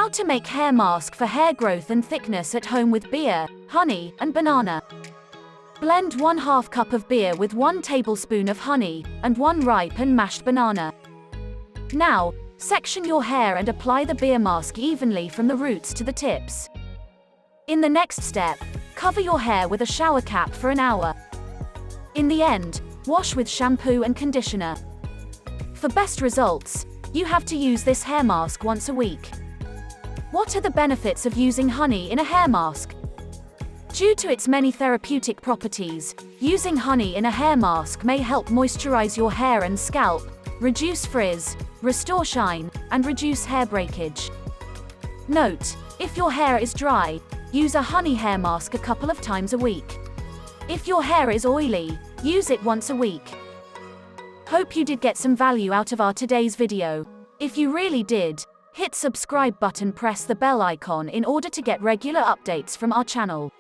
How to make hair mask for hair growth and thickness at home with beer, honey, and banana. Blend 1/2 cup of beer with 1 tablespoon of honey, and 1 ripe and mashed banana. Now, section your hair and apply the beer mask evenly from the roots to the tips. In the next step, cover your hair with a shower cap for an hour. In the end, wash with shampoo and conditioner. For best results, you have to use this hair mask once a week. What are the benefits of using honey in a hair mask? Due to its many therapeutic properties, using honey in a hair mask may help moisturize your hair and scalp, reduce frizz, restore shine, and reduce hair breakage. Note: if your hair is dry, use a honey hair mask a couple of times a week. If your hair is oily, use it once a week. Hope you did get some value out of our today's video. If you really did, hit subscribe button, press the bell icon in order to get regular updates from our channel.